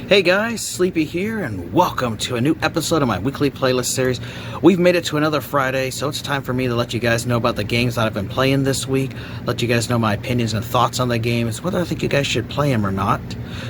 Hey guys, Sleepy here, and welcome to a new episode of my weekly playlist series. We've made it to another Friday, so it's time for me to let you guys know about the games that I've been playing this week, let you guys know my opinions and thoughts on the games, whether I think you guys should play them or not.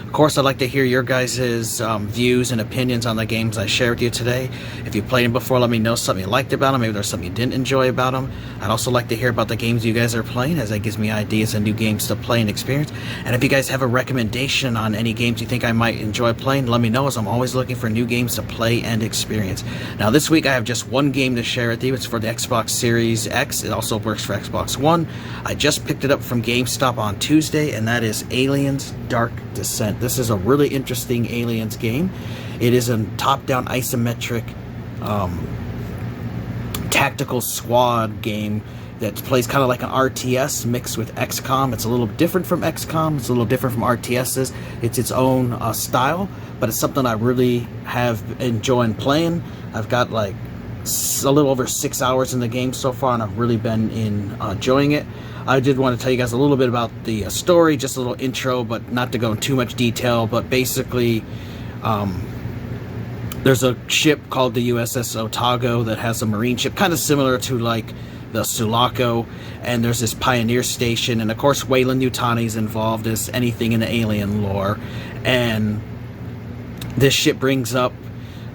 Of course, I'd like to hear your guys' views and opinions on the games I share with you today. If you played them before, let me know something you liked about them, maybe there's something you didn't enjoy about them. I'd also like to hear about the games you guys are playing, as that gives me ideas and new games to play and experience. And if you guys have a recommendation on any games you think I might enjoy playing, let me know, as I'm always looking for new games to play and experience. Now this week I have just one game to share with you. It's for the Xbox Series X. It also works for Xbox One. I just picked it up from GameStop on Tuesday, and that is Aliens Dark Descent. This is a really interesting Aliens game. It is a top-down isometric tactical squad game that plays kind of like an RTS mixed with XCOM. It's a little different from XCOM. It's a little different from RTSs. It's its own style, but it's something I really have enjoyed playing. I've got like a little over 6 hours in the game so far, and I've really been enjoying it. I did want to tell you guys a little bit about the story, just a little intro, but not to go in too much detail. But basically, there's a ship called the USS Otago that has a marine ship, kind of similar to like the Sulaco, and there's this pioneer station, and of course Weyland-Yutani's involved as anything in the alien lore, and this ship brings up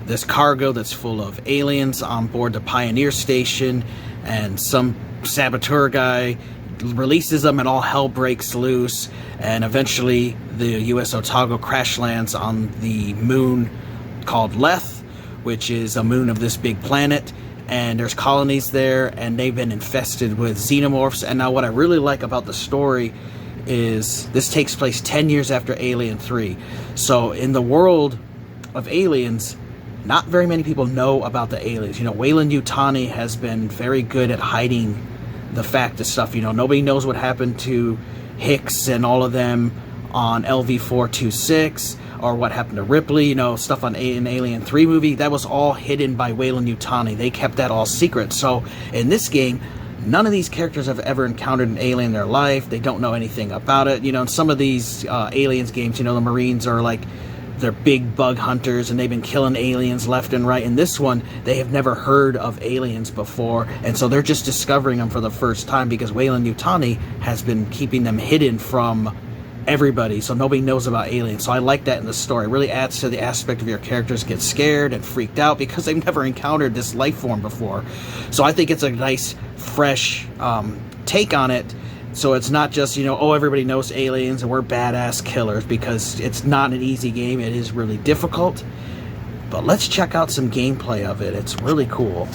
this cargo that's full of aliens on board the pioneer station, and some saboteur guy releases them, and all hell breaks loose, and eventually the US Otago crash lands on the moon called Leth, which is a moon of this big planet. And there's colonies there, and they've been infested with xenomorphs. And now what I really like about the story is this takes place 10 years after Alien 3. So in the world of aliens, not very many people know about the aliens. You know, Weyland-Yutani has been very good at hiding the fact of stuff. You know, nobody knows what happened to Hicks and all of them on LV-426, or what happened to Ripley, you know, stuff on an Alien 3 movie. That was all hidden by Weyland-Yutani. They kept that all secret. So in this game, none of these characters have ever encountered an alien in their life. They don't know anything about it. You know, in some of these aliens games, you know, the Marines are like, they're big bug hunters, and they've been killing aliens left and right. In this one, they have never heard of aliens before, and so they're just discovering them for the first time, because Weyland-Yutani has been keeping them hidden from everybody, so nobody knows about aliens. So I like that in the story. It really adds to the aspect of your characters get scared and freaked out because they've never encountered this life form before. So I think it's a nice, fresh take on it. So it's not just, you know, oh, everybody knows aliens and we're badass killers, because it's not an easy game. It is really difficult. But let's check out some gameplay of it. It's really cool.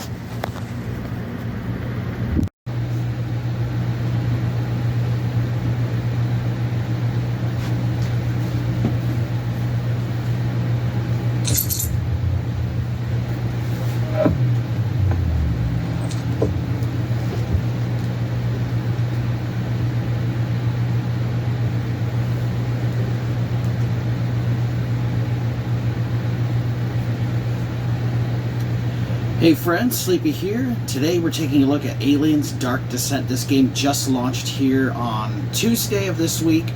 Hey friends, Sleepy here. Today we're taking a look at Aliens Dark Descent. This game just launched here on Tuesday of this week.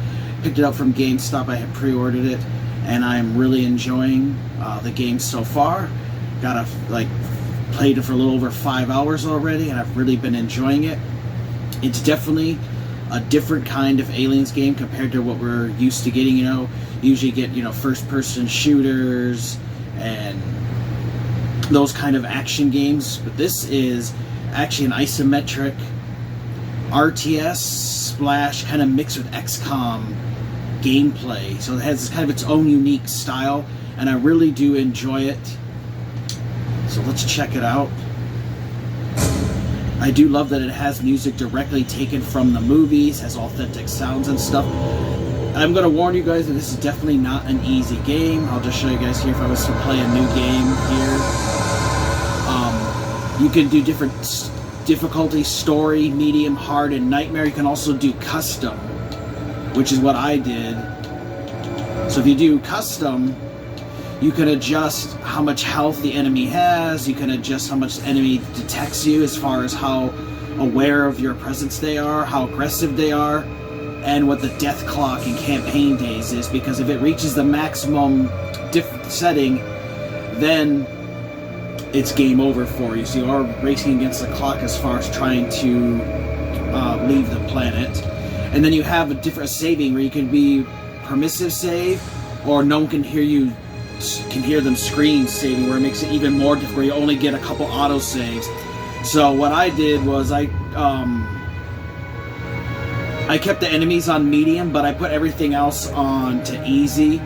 Picked it up from GameStop. I had pre-ordered it, and I'm really enjoying the game so far. Played it for a little over 5 hours already, and I've really been enjoying it. It's definitely a different kind of Aliens game compared to what we're used to getting. You know, usually get, you know, first-person shooters and those kind of action games, but this is actually an isometric RTS splash kind of mixed with XCOM gameplay. So it has kind of its own unique style, and I really do enjoy it. So let's check it out. I do love that it has music directly taken from the movies, has authentic sounds and stuff. I'm going to warn you guys that this is definitely not an easy game. I'll just show you guys here if I was to play a new game here. You can do different difficulty, story, medium, hard, and nightmare. You can also do custom, which is what I did. So if you do custom, you can adjust how much health the enemy has. You can adjust how much the enemy detects you as far as how aware of your presence they are, how aggressive they are. and what the death clock in campaign days is, because if it reaches the maximum setting, then it's game over for you. So you are racing against the clock as far as trying to leave the planet. And then you have a different saving where you can be permissive save, or no one can hear them scream saving, where it makes it even more difficult, where you only get a couple auto saves. So what I did was I kept the enemies on medium, but I put everything else on to easy.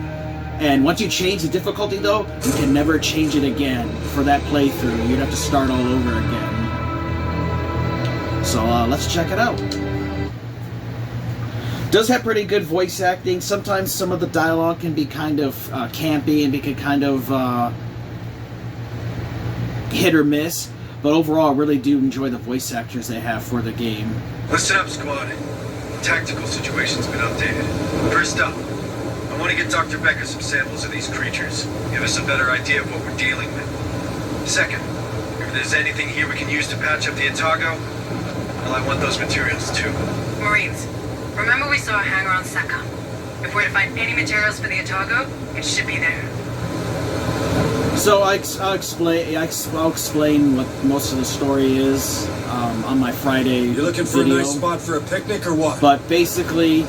And once you change the difficulty, though, you can never change it again for that playthrough. You'd have to start all over again. So let's check it out. Does have pretty good voice acting. Sometimes some of the dialogue can be kind of campy and be kind of hit or miss. But overall, I really do enjoy the voice actors they have for the game. Listen up, squad. Tactical situation's been updated. First up, I want to get Dr. Becker some samples of these creatures. Give us a better idea of what we're dealing with. Second, if there's anything here we can use to patch up the Otago, well, I want those materials too. Marines, remember we saw a hangar on Seka. If we're to find any materials for the Otago, it should be there. So I'll explain what most of the story is on my Friday You looking for video. a nice spot for a picnic or what? But basically,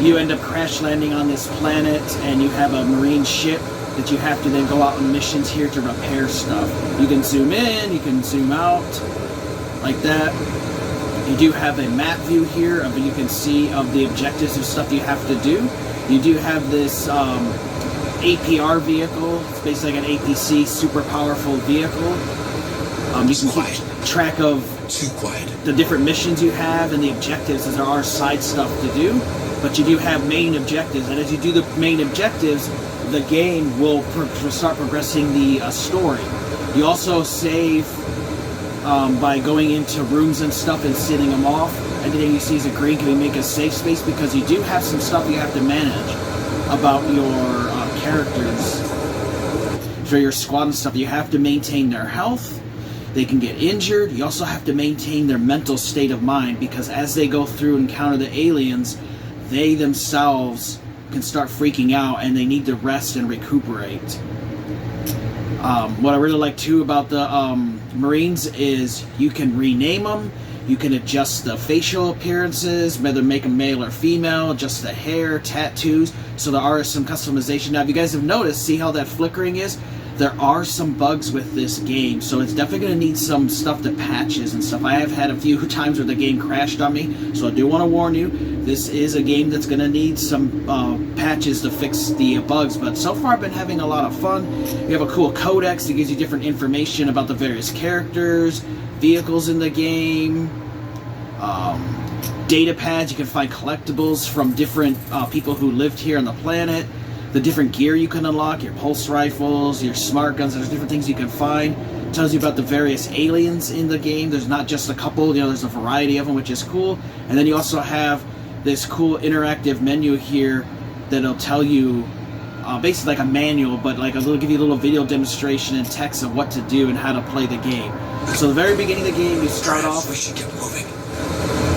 you end up crash landing on this planet, and you have a marine ship that you have to then go out on missions here to repair stuff. You can zoom in, you can zoom out, like that. You do have a map view here of you can see of the objectives of stuff you have to do. You do have this APR vehicle. It's basically like an APC, super powerful vehicle. You can keep track of the different missions you have and the objectives, as there are side stuff to do. But you do have main objectives, and as you do the main objectives, the game will start progressing the story. You also save by going into rooms and stuff and setting them off. Anything you see as a green can make a safe space, because you do have some stuff you have to manage about your characters. For your squad and stuff, you have to maintain their health. They can get injured. You also have to maintain their mental state of mind, because as they go through and encounter the aliens, they themselves can start freaking out and they need to rest and recuperate. What I really like too about the Marines is you can rename them, you can adjust the facial appearances, whether make them male or female, adjust the hair, tattoos, so there are some customization. Now if you guys have noticed, see how that flickering is? There are some bugs with this game, so it's definitely going to need some stuff to patches and stuff. I have had a few times where the game crashed on me, so I do want to warn you, this is a game that's going to need some patches to fix the bugs, but so far I've been having a lot of fun. You have a cool codex that gives you different information about the various characters, vehicles in the game, data pads. You can find collectibles from different people who lived here on the planet. The different gear you can unlock, your pulse rifles, your smart guns, there's different things you can find. It tells you about the various aliens in the game. There's not just a couple, there's a variety of them, which is cool. And then you also have this cool interactive menu here that'll tell you, basically like a manual, but like it'll give you a little video demonstration and text of what to do and how to play the game. So the very beginning of the game, you start off. We should get moving.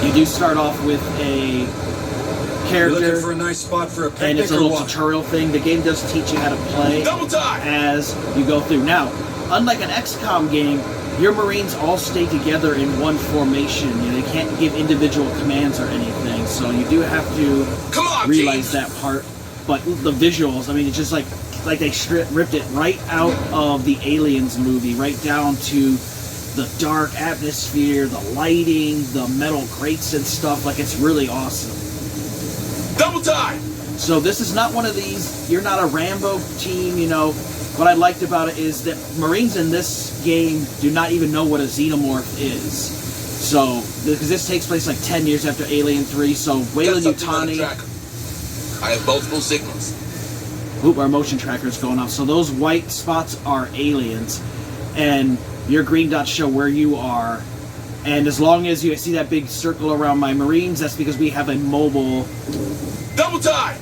You do start off with a character. You're looking for a nice spot for a picnic, and it's a little tutorial thing. The game does teach you how to play as you go through. Now, unlike an XCOM game, your Marines all stay together in one formation. They can't give individual commands or anything, so you do have to realize that part. But the visuals, I mean, it's just like they ripped it right out of the Aliens movie, right down to the dark atmosphere, the lighting, the metal grates and stuff. Like, it's really awesome. Double time! So this is not one of these, you're not a Rambo team, What I liked about it is that Marines in this game do not even know what a xenomorph is. So, because this takes place like 10 years after Alien 3, so Weyland-Yutani... I have multiple signals. Oop, our motion tracker's going off. So those white spots are aliens, and your green dots show where you are. And as long as you see that big circle around my Marines, that's because we have a mobile... Double time!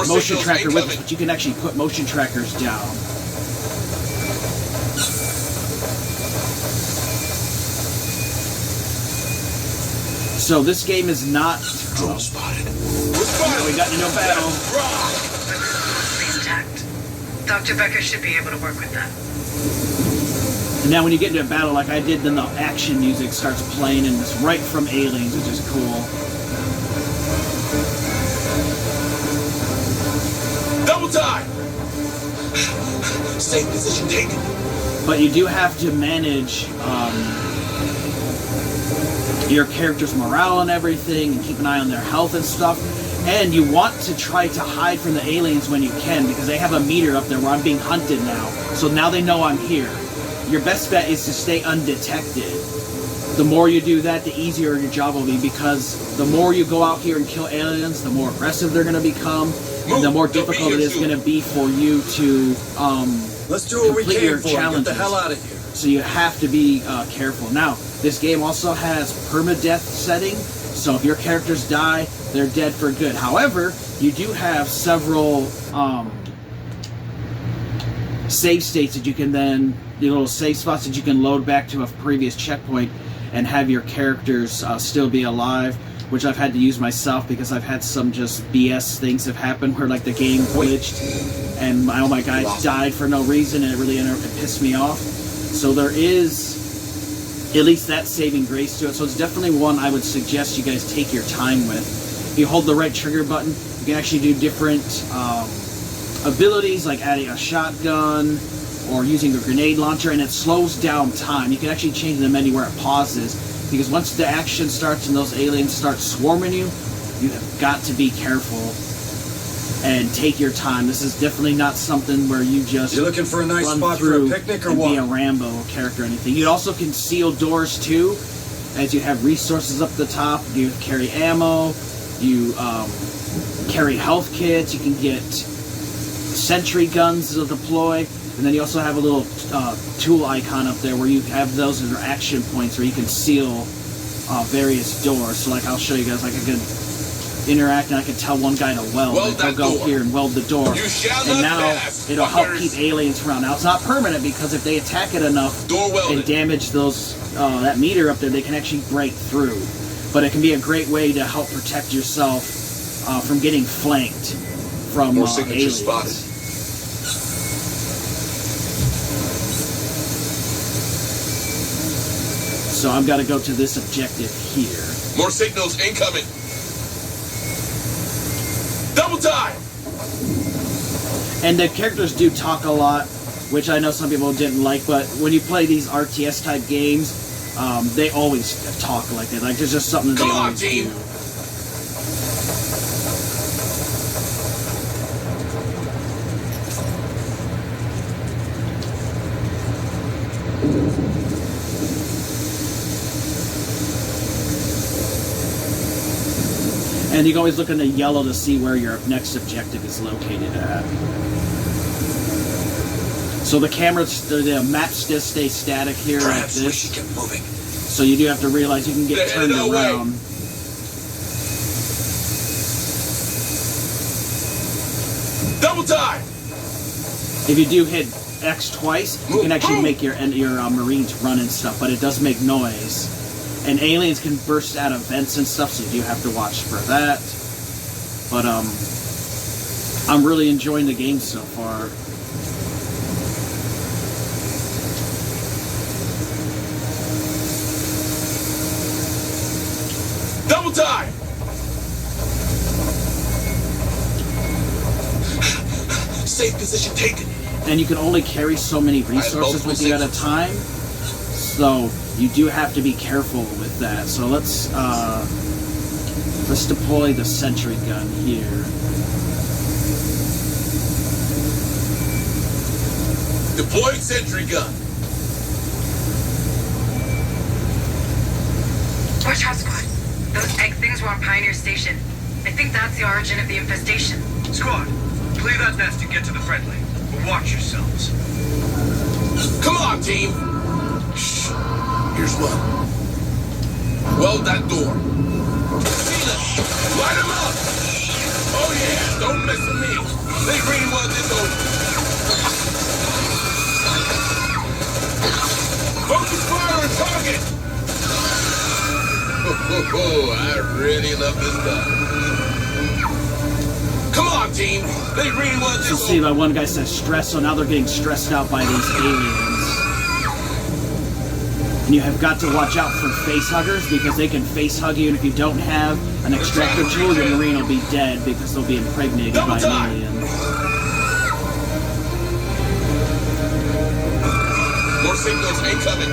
Motion tracker with us, but you can actually put motion trackers down. So this game is not... Drone spotted. We got into a battle. Mostly intact. Dr. Becker should be able to work with that. And now when you get into a battle like I did, then the action music starts playing, and it's right from Aliens, which is cool. Double time! Safe position taken. But you do have to manage your character's morale and everything, and keep an eye on their health and stuff. And you want to try to hide from the aliens when you can, because they have a meter up there where I'm being hunted now. So now they know I'm here. Your best bet is to stay undetected. The more you do that, the easier your job will be, because the more you go out here and kill aliens, the more aggressive they're going to become, and the more difficult it is going to be for you to Let's do what we complete came your for. challenges. Get the hell out of here. So you have to be careful. Now, this game also has permadeath setting, so if your characters die, they're dead for good. However, you do have several save states that you can then, the little save spots that you can load back to a previous checkpoint and have your characters still be alive, which I've had to use myself because I've had some just BS things have happened where like the game glitched and all my guys died for no reason, and it really it pissed me off. So there is at least that saving grace to it. So it's definitely one I would suggest you guys take your time with. If you hold the right trigger button, you can actually do different abilities like adding a shotgun or using a grenade launcher, and it slows down time. You can actually change the menu where it pauses, because once the action starts and those aliens start swarming you, you have got to be careful and take your time. This is definitely not something where you just You looking for a nice run spot for through a picnic or and be a what? Rambo character or anything. You also can seal doors too, as you have resources up the top. You carry ammo, you carry health kits, you can get sentry guns to deploy, and then you also have a little tool icon up there where you have those as action points where you can seal various doors. So like I'll show you guys, like I can interact and I can tell one guy to weld. Like I'll go here and weld the door, and now it'll help keep aliens around. Now it's not permanent, because if they attack it enough and damage those that meter up there, they can actually break through. But it can be a great way to help protect yourself from getting flanked from More signature aliens. spotted. So I've got to go to this objective here. More signals incoming. Double time! And the characters do talk a lot, which I know some people didn't like, but when you play these RTS type games, they always talk like that. Like there's just something that Come they on, always team. do. And you can always look in the yellow to see where your next objective is located at. So the maps just stay static here like Perhaps we this. should get moving. So you do have to realize you can get They're turned headed our way. around. Double time! If you do hit X twice, you can actually make your Marines run and stuff, but it does make noise. And aliens can burst out of vents and stuff, so you do have to watch for that. But I'm really enjoying the game so far. Double time! Safe position taken. And you can only carry so many resources with you at a time, so you do have to be careful with that. So let's deploy the sentry gun here. Deploying sentry gun. Watch out, squad. Those egg things were on Pioneer Station. I think that's the origin of the infestation. Squad, clear that nest and get to the friendly. But watch yourselves. Come on, team. Shh. Here's one. Weld that door. Cena, light him up. Oh yeah, don't mess with me. They green weld this over. Focus fire on target. Oh, I really love this gun. Come on, team. They really want So this. see, that one guy says stress, so now they're getting stressed out by these aliens. And you have got to watch out for face huggers because they can face hug you, and if you don't have an extractor tool, your marine will be dead because they'll be impregnated by an alien. More signals incoming.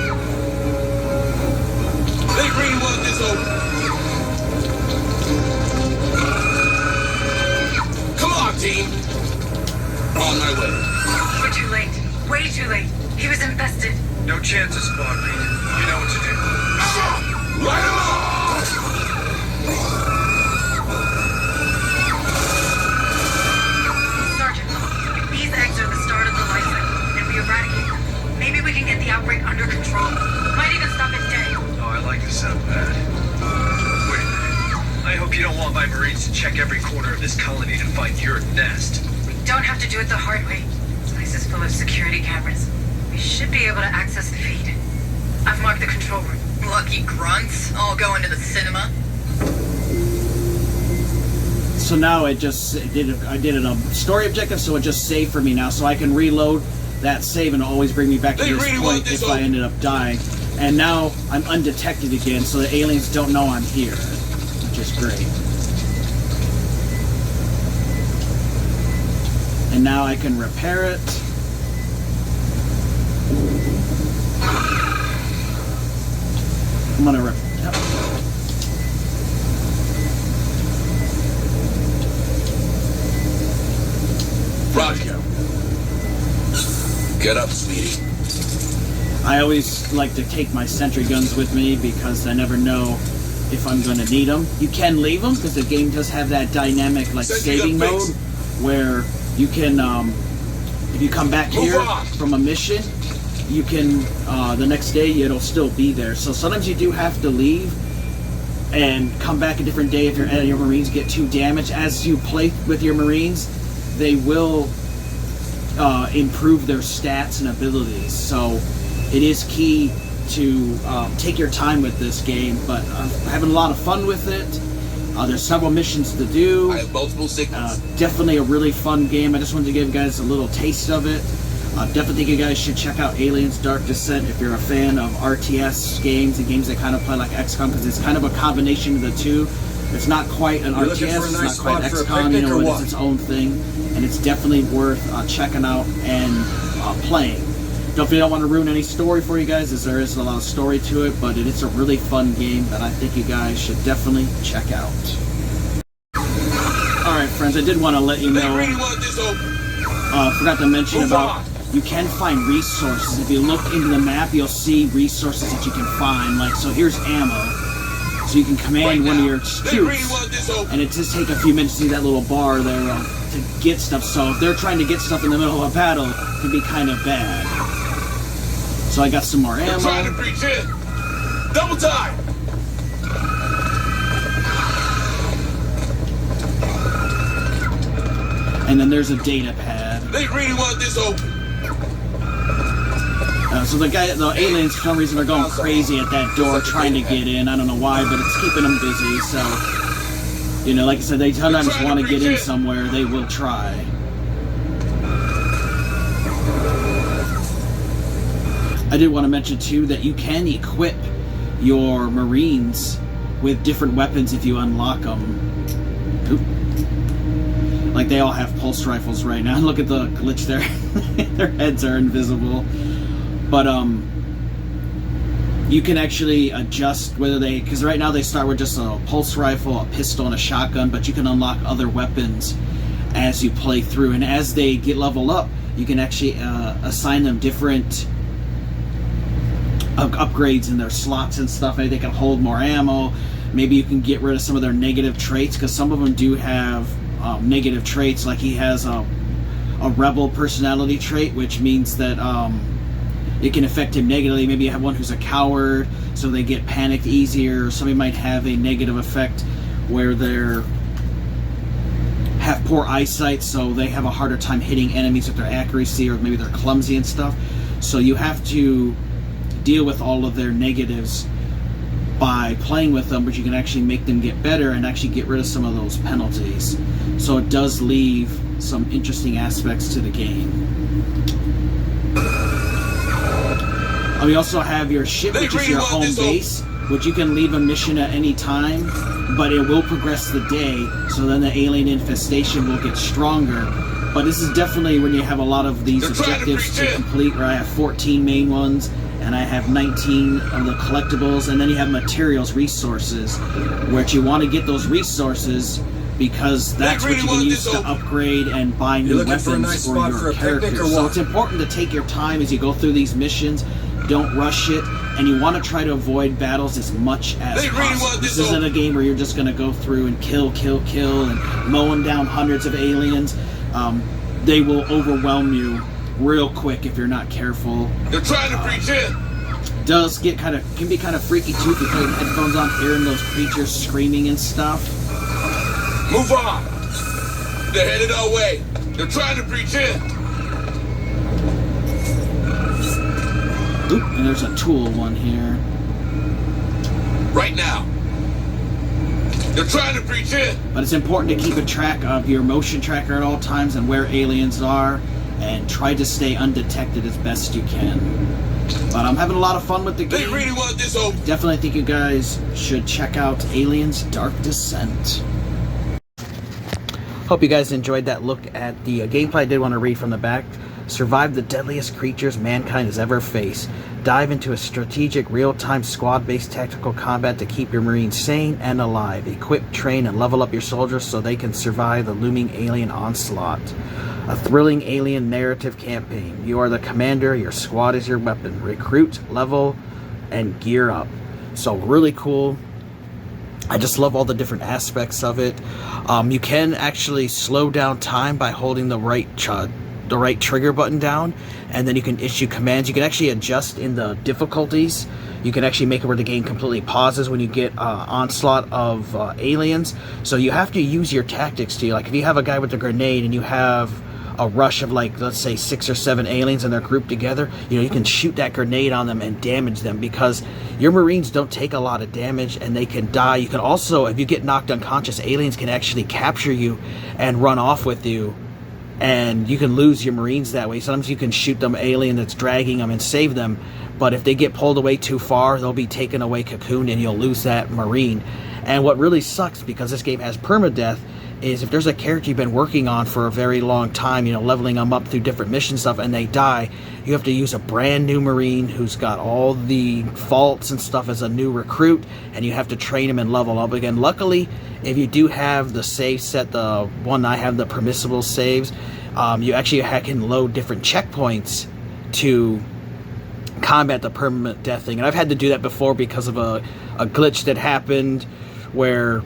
They really want this over. Come on, team. On my way. We're too late. Way too late. He was infested. No chances, Spawn Reed. You know what to do. Light him up! Sergeant, if these eggs are the start of the life cycle, and we eradicate them, maybe we can get the outbreak under control. Might even stop it dead. Oh, I like this sound bad. Wait a minute. I hope you don't want my Marines to check every corner of this colony to find your nest. We don't have to do it the hard way. This place is full of security cameras. We should be able to access the feed. I've marked the control room. Lucky grunts, all going to the cinema. So now I did a story objective, so it just saved for me now, so I can reload that save and always bring me back to this point if I ended up dying. And now I'm undetected again, so the aliens don't know I'm here, which is great. And now I can repair it. I'm gonna Roger. Get up, sweetie. I always like to take my sentry guns with me because I never know if I'm going to need them. You can leave them because the game does have that dynamic like saving mode where you can, if you come back here from a mission, you can, the next day it'll still be there. So sometimes you do have to leave and come back a different day if your Marines get too damaged. As you play with your Marines, they will improve their stats and abilities. So it is key to take your time with this game, but I'm having a lot of fun with it. There's several missions to do. I have multiple signals. Definitely a really fun game. I just wanted to give you guys a little taste of it. Definitely think you guys should check out Aliens Dark Descent if you're a fan of RTS games and games that kind of play like XCOM, because it's kind of a combination of the two. It's not quite an RTS, it's not quite XCOM, you know, it's its own thing, and it's definitely worth checking out and playing. Definitely don't want to ruin any story for you guys, as there is a lot of story to it, but it's a really fun game that I think you guys should definitely check out. Alright friends, I did want to let you know, forgot to mention about, you can find resources. If you look into the map, you'll see resources that you can find, like, so here's ammo. So you can command one of your troops, and it just take a few minutes to see that little bar there to get stuff. So if they're trying to get stuff in the middle of a battle, it can be kind of bad. So I got some more ammo. Trying to breach in. Double time. And then there's a data pad. They really want this open. So the aliens, for some reason, are going crazy at that door trying to get in. I don't know why, but it's keeping them busy. So, you know, like I said, they sometimes want to get in somewhere. They will try. I did want to mention, too, that you can equip your Marines with different weapons if you unlock them. Oop. Like, they all have pulse rifles right now. Look at the glitch there. Their heads are invisible. But you can actually adjust whether they, because right now they start with just a pulse rifle, a pistol, and a shotgun, but you can unlock other weapons as you play through. And as they get level up, you can actually assign them different upgrades in their slots and stuff. Maybe they can hold more ammo. Maybe you can get rid of some of their negative traits, because some of them do have negative traits. Like he has a rebel personality trait, which means that it can affect him negatively. Maybe you have one who's a coward, so they get panicked easier. Somebody might have a negative effect where they're have poor eyesight, so they have a harder time hitting enemies with their accuracy, or maybe they're clumsy and stuff. So you have to deal with all of their negatives by playing with them, but you can actually make them get better and actually get rid of some of those penalties. So it does leave some interesting aspects to the game. We also have your ship, which is your home base, which you can leave a mission at any time, but it will progress the day, so then the alien infestation will get stronger. But this is definitely when you have a lot of these objectives to complete, where I have 14 main ones, and I have 19 of the collectibles, and then you have materials, resources, which you want to get those resources because that's what you can use to upgrade and buy new weapons for your characters. So it's important to take your time as you go through these missions. Don't rush it, and you want to try to avoid battles as much as possible. This isn't a game where you're just going to go through and kill, and mowing down hundreds of aliens. They will overwhelm you real quick if you're not careful. They're trying to breach in. Does get can be kind of freaky too if you put headphones on, hearing those creatures screaming and stuff. Move on. They're headed our way. They're trying to breach in. Oop, and there's a tool one here. Right now. They're trying to breach in. But it's important to keep a track of your motion tracker at all times and where aliens are, and try to stay undetected as best you can. But I'm having a lot of fun with the game. They really want this open. Definitely think you guys should check out Aliens Dark Descent. Hope you guys enjoyed that look at the gameplay. I did want to read from the back. Survive the deadliest creatures mankind has ever faced. Dive into a strategic, real-time, squad-based tactical combat to keep your Marines sane and alive. Equip, train, and level up your soldiers so they can survive the looming alien onslaught. A thrilling alien narrative campaign. You are the commander, your squad is your weapon. Recruit, level, and gear up. So really cool. I just love all the different aspects of it. You can actually slow down time by holding the right trigger button down, and then you can issue commands. You can actually adjust in the difficulties. You can actually make it where the game completely pauses when you get onslaught of aliens. So you have to use your tactics to, like, if you have a guy with a grenade and you have a rush of, like, let's say 6 or 7 aliens and they're grouped together, you know, you can shoot that grenade on them and damage them, because your Marines don't take a lot of damage and they can die. You can also, if you get knocked unconscious, aliens can actually capture you and run off with you, and you can lose your Marines that way. Sometimes you can shoot them alien that's dragging them and save them, but if they get pulled away too far, they'll be taken away, cocooned, and you'll lose that Marine. And what really sucks, because this game has permadeath, is if there's a character you've been working on for a very long time, you know, leveling them up through different mission stuff, and they die, you have to use a brand new Marine who's got all the faults and stuff as a new recruit, and you have to train him and level up again. Luckily, if you do have the save set, the one I have, the permissible saves, you actually can load different checkpoints to combat the permanent death thing. And I've had to do that before because of a glitch that happened where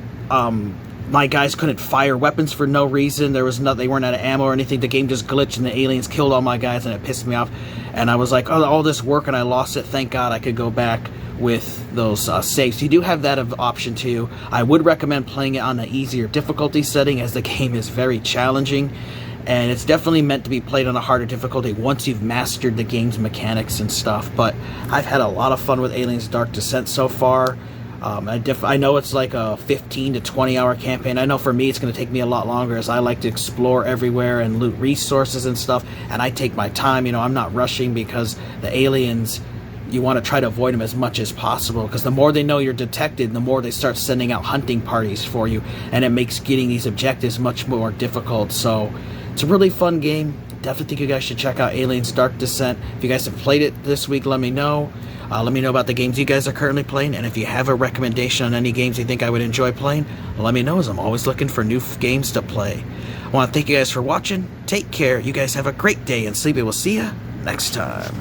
my guys couldn't fire weapons for no reason. There was they weren't out of ammo or anything. The game just glitched and the aliens killed all my guys, and it pissed me off. And I was like, oh, all this work and I lost it. Thank God I could go back with those saves. You do have that option too. I would recommend playing it on the easier difficulty setting, as the game is very challenging. And it's definitely meant to be played on a harder difficulty once you've mastered the game's mechanics and stuff. But I've had a lot of fun with Aliens Dark Descent so far. I know it's like a 15 to 20 hour campaign. I know for me it's going to take me a lot longer, as I like to explore everywhere and loot resources and stuff, and I take my time. You know, I'm not rushing, because the aliens, you want to try to avoid them as much as possible, because the more they know you're detected, the more they start sending out hunting parties for you, and it makes getting these objectives much more difficult. So it's a really fun game. Definitely think you guys should check out Aliens Dark Descent. If you guys have played it this week, let me know. Let me know about the games you guys are currently playing, and if you have a recommendation on any games you think I would enjoy playing, let me know, as I'm always looking for new games to play. I want to thank you guys for watching. Take care. You guys have a great day, and Sleepy will see you next time.